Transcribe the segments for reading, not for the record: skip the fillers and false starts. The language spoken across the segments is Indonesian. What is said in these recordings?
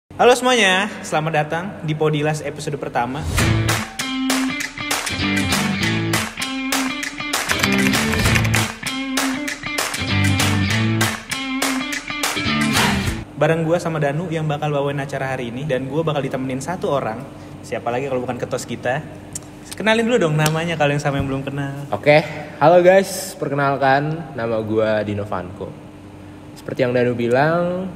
Halo semuanya, selamat datang di Podilas episode pertama. Bareng gue sama Danu yang bakal bawain acara hari ini. Dan gue bakal ditemenin satu orang. Siapa lagi kalau bukan ketos kita. Kenalin dulu dong namanya kalau yang sama yang belum kenal. Oke, halo guys, perkenalkan nama gue Dino Vanko. Seperti yang Danu bilang,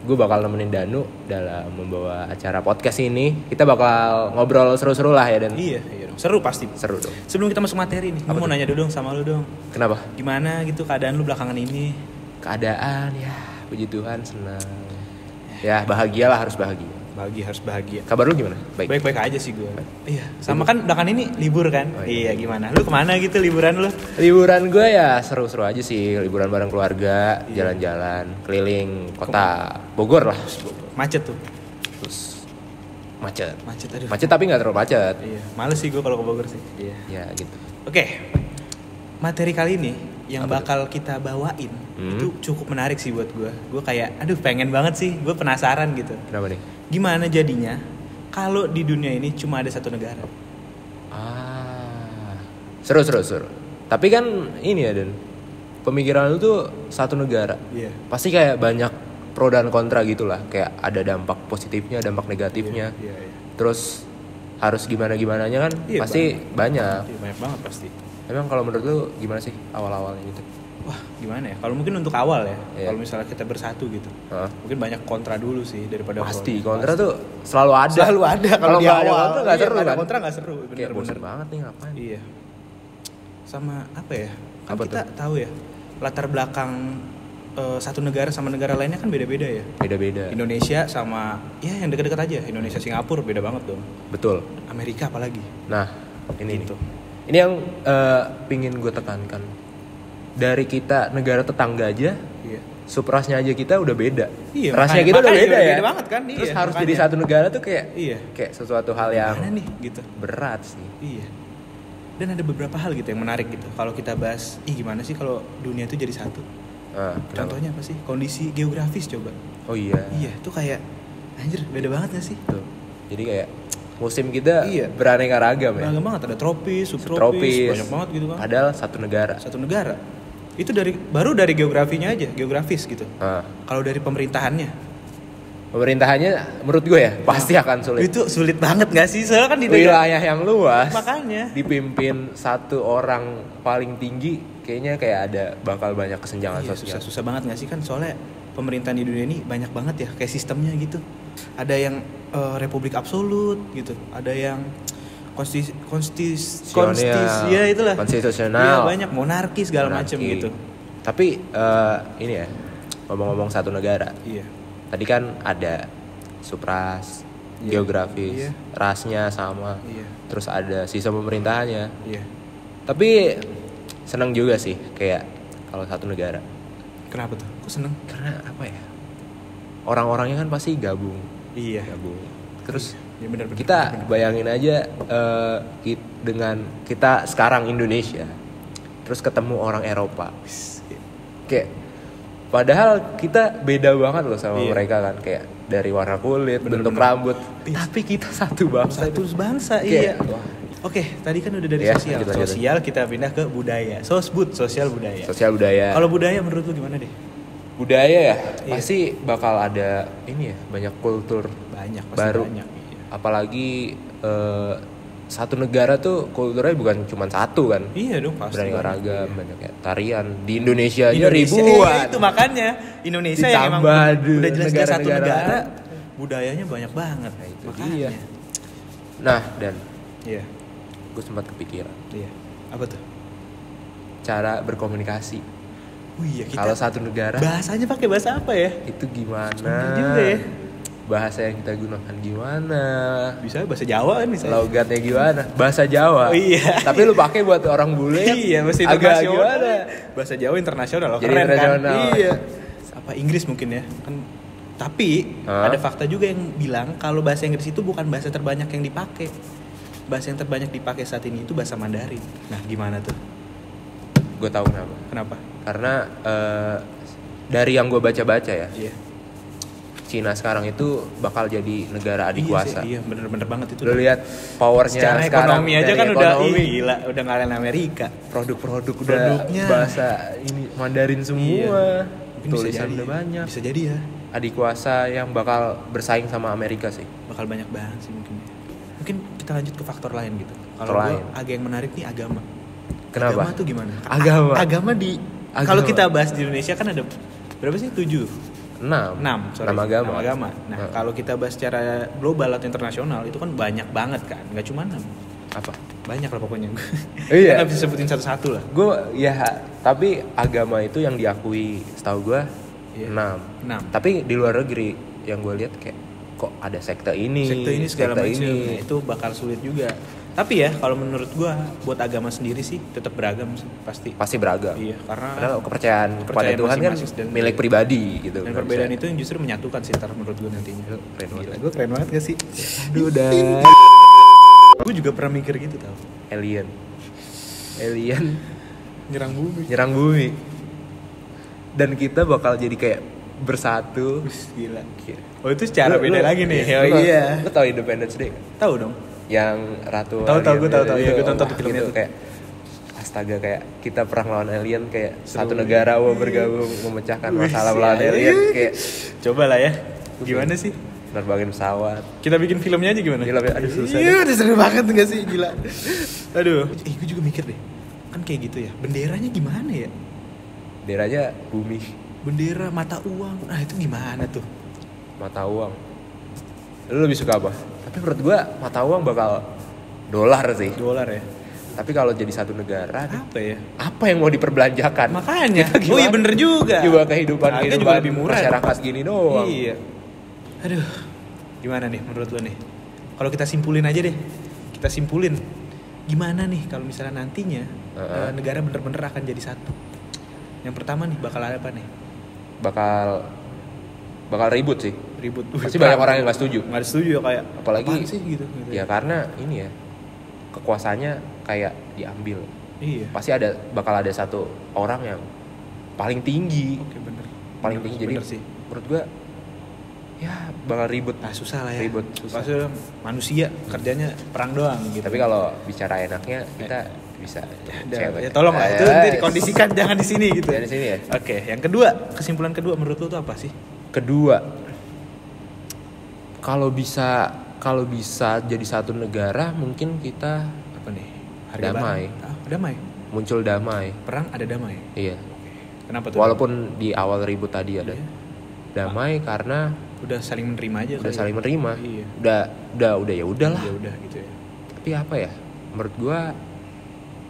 gue bakal nemenin Danu dalam membawa acara podcast ini. Kita bakal ngobrol seru-seru lah ya Dan. Iya dong, seru pasti. Seru dong. Sebelum kita masuk materi nih, gue mau nanya dulu dong sama lu dong. Kenapa? Gimana gitu keadaan lu belakangan ini? Keadaan ya, puji Tuhan senang. Ya bahagialah, harus bahagia. Harus bahagia. Kabar lu gimana? Baik-baik aja sih gue. Iya. Sama kan belakangan ini libur kan? Oh, iya. Gimana? Lu kemana gitu liburan lu? Liburan gue ya seru-seru aja sih. Liburan bareng keluarga, jalan-jalan, keliling kota Bogor lah. Macet tuh. Terus macet. Aduh. Macet tapi nggak terlalu macet. Iya. Males sih gue kalau ke Bogor sih. Iya. Ya gitu. Oke. Materi kali ini yang bakal kita bawain itu cukup menarik sih buat gue. Gue kayak, aduh pengen banget sih. Gue penasaran gitu. Kenapa nih? Gimana jadinya kalau di dunia ini cuma ada satu negara? Seru. Tapi kan ini ya Dan, pemikiran lu tuh satu negara. Iya. Pasti kayak banyak pro dan kontra gitu lah. Kayak ada dampak positifnya, dampak negatifnya. Iya. Terus harus gimana-gimananya kan pasti banyak. Iya, banyak banget pasti. Emang kalau menurut lu gimana sih awal-awalnya gitu? Wah, gimana ya? Kalau mungkin untuk awal ya, Iya. kalau misalnya kita bersatu gitu, mungkin banyak kontra dulu sih daripada Pasti pro. kontra tuh selalu ada. Selalu ada kalau di nggak ada awal. kontra nggak seru Ada kan? kontra nggak seru, Kayak bener-bener. bosan banget nih ngapain? Iya. Sama apa ya? Kan Apa kita tahu ya, latar belakang satu negara sama negara lainnya kan beda-beda ya. Beda-beda. Indonesia sama ya yang dekat-dekat aja. Indonesia Singapura beda banget dong. Betul. Amerika apalagi. Nah, ini Gitu. Ini yang pingin gue tekankan. Dari kita negara tetangga aja, Iya. suprasnya aja kita udah beda. Iya, Rasnya kita udah beda ya. Beda banget kan? Terus iya, harus makanya. jadi satu negara tuh kayak Iya. kayak sesuatu hal yang Mana nih gitu. berat sih. Iya. Dan ada beberapa hal gitu yang menarik gitu. Kalau kita bahas, gimana sih kalau dunia itu jadi satu? Kenapa? Contohnya apa sih? Kondisi geografis coba. Oh iya. Iya, tuh kayak anjir beda banget gak sih? Tuh. Jadi kayak musim kita Iya. beraneka ragam ya. Beragam banget, ada tropis, subtropis, Tropis. banyak banget gitu kan. Padahal satu negara. Satu negara. Itu baru dari geografinya aja, geografis gitu. Kalau dari pemerintahannya, Pemerintahannya menurut gue ya pasti akan sulit. itu sulit banget gak sih? Soalnya kan di Wilayah yang luas. Makanya. Dipimpin satu orang paling tinggi, kayaknya kayak ada bakal banyak kesenjangan Iya, sosial. susah banget gak sih kan? Soalnya pemerintahan di dunia ini banyak banget ya kayak sistemnya gitu. Ada yang republik absolut gitu, ada yang ya itulah. Konstitusional. Iya, banyak monarki segala macam gitu. Tapi ini ya, ngomong-ngomong satu negara. Iya. Tadi kan ada supras, geografis, Iya. rasnya sama. Iya. Terus ada sistem pemerintahannya. Iya. Tapi senang juga sih kayak kalau satu negara. Kenapa tuh? Kok seneng? Karena apa ya? Orang-orangnya kan pasti gabung. Iya. Gabung. Terus Ya, bener. kita bayangin aja dengan kita sekarang Indonesia, terus ketemu orang Eropa, kayak padahal kita beda banget loh sama mereka kan, kayak dari warna kulit, bentuk rambut, tapi kita satu bangsa. Satu bangsa, Kayak, iya. Oke, tadi kan udah dari Ya, sosial. lanjut. Sosial kita pindah ke budaya. sosial budaya. Sosial budaya. Kalau budaya menurut lu gimana deh? Budaya ya, Iya. pasti bakal ada ini ya, banyak kultur Banyak, pasti baru. banyak. Iya. Apalagi satu negara tuh kulturnya bukan cuma satu kan. Iya dong, pasti. Beraneka banyak. ragam, Iya. banyak kayak tarian. Di Indonesia aja Indonesia, ribuan. Itu makanya Indonesia yang emang Ditambah udah jelas-jelas satu negara-negara. negara, budayanya banyak banget. Nah, itu Makanya. dia. Nah, dan Iya. gue sempat kepikiran Iya. Apa tuh? cara berkomunikasi. Oh iya, kita Kalau satu negara bahasanya pakai bahasa apa ya? itu gimana? Bener juga ya. Bahasa yang kita gunakan gimana? Bisa bahasa Jawa kan misalnya. Logatnya gimana? Bahasa Jawa. Oh iya. Tapi lu pakai buat orang bule. Iya, bahasa agak internasional. gimana? Bahasa Jawa internasional loh, Jadi keren internasional. kan? Iya. Apa Inggris mungkin ya? Kan tapi ada fakta juga yang bilang kalau bahasa Inggris itu bukan bahasa terbanyak yang dipakai. Bahasa yang terbanyak dipakai saat ini itu bahasa Mandarin. Nah, gimana tuh? Gue tahu kenapa. Kenapa? Karena dari yang gue baca-baca ya, Iya. Cina sekarang itu bakal jadi negara adikuasa. Iya bener-bener banget itu. Lu lihat powernya secara sekarang ekonomi aja dari kan udah ekonomi. gila, udah ngalahin Amerika. Produk-produk Produknya. udah bahasa ini Mandarin semua. Iya. Mungkin bisa Tulisan jadi, udah banyak. Bisa jadi ya. Adikuasa yang bakal bersaing sama Amerika sih. Bakal banyak banget sih mungkin. Mungkin kita lanjut ke faktor lain gitu. Kalau Faktor gue lain. agak yang menarik nih agama. Kenapa? Agama tuh gimana? Agama. Agama di Agama. kalau kita bahas di Indonesia kan ada berapa sih? 7. 6 sorry. 6 agama. 6 agama. Nah, kalau kita bahas secara global atau internasional itu kan banyak banget kan. Enggak cuma 6. Apa? Banyak lah pokoknya. Iya. Kita bisa sebutin satu-satu lah. Gue ya, tapi agama itu yang diakui setahu gue Iya. 6. 6. Tapi di luar negeri yang gue lihat kayak kok ada sekte ini Segala sekte macam. ini. Nah, itu bakal sulit juga. Tapi ya kalau menurut gua buat agama sendiri sih tetap beragam sih, pasti. Pasti beragam. Iya, karena kepercayaan kepada Tuhan kan masing-masing dan- milik pribadi gitu. dan Nggak perbedaan bisa. itu yang justru menyatukan sih ntar menurut gua nantinya. Keren banget. Gua keren banget gak sih? Aduh udah. Gua juga pernah mikir gitu tau. Alien Nyerang bumi. nyerang bumi. Dan kita bakal jadi kayak bersatu. Wih, gila. Oh itu secara Lu- beda lu- lagi nih. iya, Oh lu- iya. Lu tahu Independence Day? Tahu dong. Yang ratu Tahu, alien gua tahu. gitu. Iya, gua nonton Wah, filmnya gitu, tuh. kayak astaga, kayak kita perang lawan alien, kayak Seru. satu negara mau bergabung memecahkan Wih, masalah melawan iya. alien, kayak Coba lah ya. Gimana sih? nerbangin pesawat. Kita bikin filmnya aja gimana? Filmnya, aduh, susah Iya, deh. udah seru banget gak sih? Gila. Aduh. Gue juga mikir deh. Kan kayak gitu ya. Benderanya gimana ya? Daerahnya bumi, Bendera mata uang. Nah itu gimana tuh? mata uang. Lu lebih suka apa? Tapi menurut gua mata uang bakal dolar sih. Dolar ya. Tapi kalau jadi satu negara, Apa ya? apa yang mau diperbelanjakan? Makanya. Kita gimana? Oh iya bener juga. Juga kehidupan Harga juga lebih murah. masyarakat gini doang. Iya. Aduh. Gimana nih menurut lo nih? Kalau kita simpulin aja deh. Kita simpulin. Gimana nih kalau misalnya nantinya negara bener-bener akan jadi satu? Yang pertama nih bakal ada apa nih? Bakal ribut sih. Ribut. Pasti banyak orang yang nggak setuju. Nggak setuju ya kayak. Apalagi apaan sih gitu. Ya karena ini ya, kekuasaannya kayak diambil. Iya. Pasti bakal ada satu orang yang paling tinggi, Oke bener. paling Bener, tinggi. Jadi bener sih. menurut gua ya bakal ribut. Nah susah lah ya. Ribut, susah. Pasti manusia kerjanya perang doang gitu. Tapi kalau bicara enaknya kita bisa Ya tolong lah itu nanti dikondisikan jangan di sini gitu. Jangan di sini ya. Oke, yang kedua, kesimpulan kedua menurut lu tuh apa sih? Kedua, kalau bisa jadi satu negara, mungkin kita Apa nih? Damai. Damai. muncul damai. Perang ada damai. Iya. Kenapa tuh? Walaupun di awal ribut tadi ada Iya. damai karena udah saling menerima aja udah kali saling ya? menerima. Iya. Udah ya udahlah. Ya udah gitu ya. Tapi apa ya? Menurut gua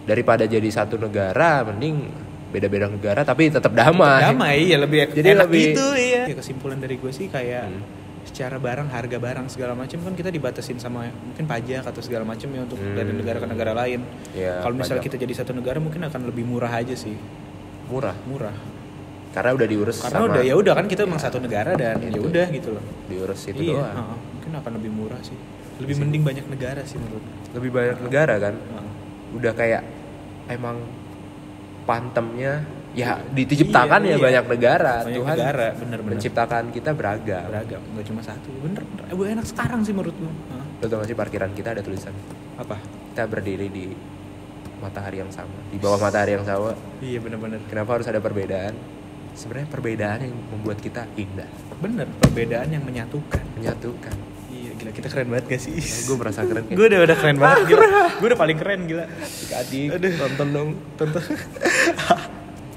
daripada jadi satu negara, mending beda-beda negara tapi tetap damai. Damai ya lebih Jadi enak lebih- gitu ya. Kesimpulan dari gue sih kayak secara barang, harga barang segala macam kan kita dibatasin sama mungkin pajak atau segala macam ya untuk dari negara ke negara lain. Ya, Kalau misalnya pajak. kita jadi satu negara mungkin akan lebih murah aja sih. Murah. Karena Karena udah diurus udah ya udah kan kita emang satu negara dan ya Gitu. udah gitu loh. diurus itu Iya, doang. mungkin akan lebih murah sih. Lebih mending banyak negara sih menurut. Lebih banyak negara kan. Heeh. Udah kayak emang pantemnya ya diciptakan Iya, ya iya. banyak negara. Banyak Tuhan negara, bener-bener. menciptakan kita beragam. Beragam, nggak cuma satu. Bener. Enak sekarang sih menurut gue. Lo tau gak sih parkiran kita ada tulisan Apa? kita berdiri di matahari yang sama, di bawah matahari yang sama. Iya bener-bener. Kenapa harus ada perbedaan? Sebenarnya perbedaan yang membuat kita indah, Bener, perbedaan yang menyatukan. menyatukan. Iya, gila kita keren banget gak sih? Gue merasa keren. Gue udah keren banget gila. Gue udah paling keren gila. Adik, Aduh. nonton dong. Tonton.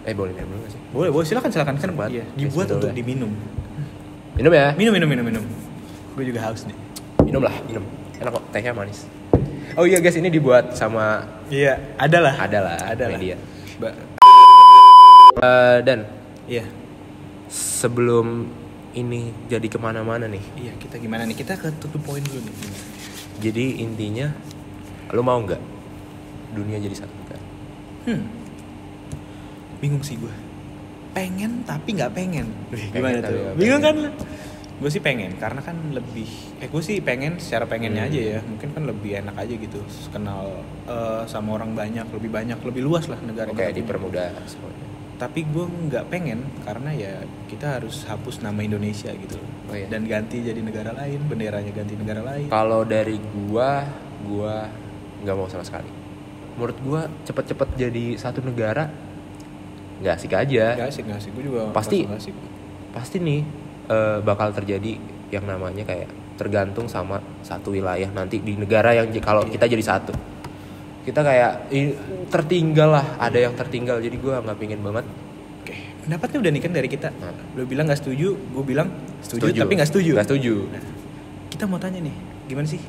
Boleh minum gak sih? Boleh silakan kan. Sebat. Iya, dibuat Bismillah. untuk diminum. Minum ya? Minum. Gue juga haus nih. Minum lah, minum. Enak kok, tehnya manis. Oh iya guys, ini dibuat sama Iya, ada lah. ada media. Ba- Dan Iya. sebelum ini jadi kemana-mana nih, Iya, kita gimana nih? Kita ke tutup poin dulu nih. jadi intinya, lo mau nggak dunia jadi satu kan? Bingung sih gue. Pengen tapi nggak pengen. Wih, Pengen gimana tapi tuh? nggak Bingung kan? pengen. Gue sih pengen karena kan lebih. Gue sih pengen secara pengennya aja ya. Mungkin kan lebih enak aja gitu. Kenal sama orang banyak, lebih luas lah negara. Oke, dipermudah semuanya. Tapi gue nggak pengen karena ya kita harus hapus nama Indonesia gitu loh. Oh, iya. Dan ganti jadi negara lain, benderanya ganti negara lain. Kalau dari gua nggak mau sama sekali. Menurut gua cepet-cepet jadi satu negara nggak asik aja. Gak asik, gue juga Pasti. nggak asik. Pasti nih bakal terjadi yang namanya kayak tergantung sama satu wilayah nanti di negara yang kalau kita jadi satu. Kita kayak tertinggal lah, ada yang tertinggal, jadi gue nggak pingin banget. Oke, pendapatnya udah nih kan dari kita. Lo bilang nggak setuju, gue bilang setuju. Tapi nggak setuju. Nah, kita mau tanya nih, gimana sih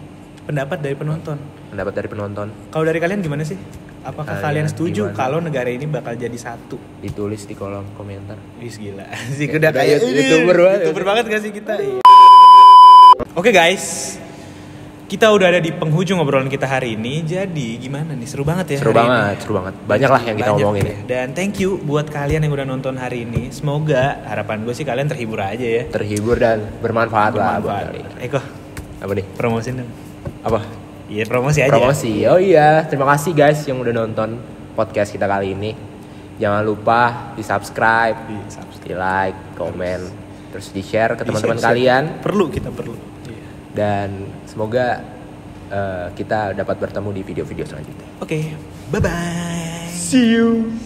pendapat dari penonton? Pendapat dari penonton. Kalau dari kalian gimana sih? Apakah kalian setuju kalau negara ini bakal jadi satu? Ditulis di kolom komentar. Wis gila, sih udah kayak YouTuber banget gak sih kita? Oke guys, kita udah ada di penghujung obrolan kita hari ini. Jadi gimana nih? Seru banget ya. Seru banget. Banyak lah yang kita ngomongin ya. Dan thank you buat kalian yang udah nonton hari ini. Semoga harapan gue sih kalian terhibur aja ya. Terhibur dan bermanfaat lah buat kalian. Eko, apa nih? Promosiin dong. Apa? Iya, promosi aja. Promosi. Oh iya, terima kasih guys yang udah nonton podcast kita kali ini. Jangan lupa di-subscribe, di-like, komen, terus di-share ke teman-teman kalian. Perlu. Dan semoga kita dapat bertemu di video-video selanjutnya. Oke, bye-bye. See you.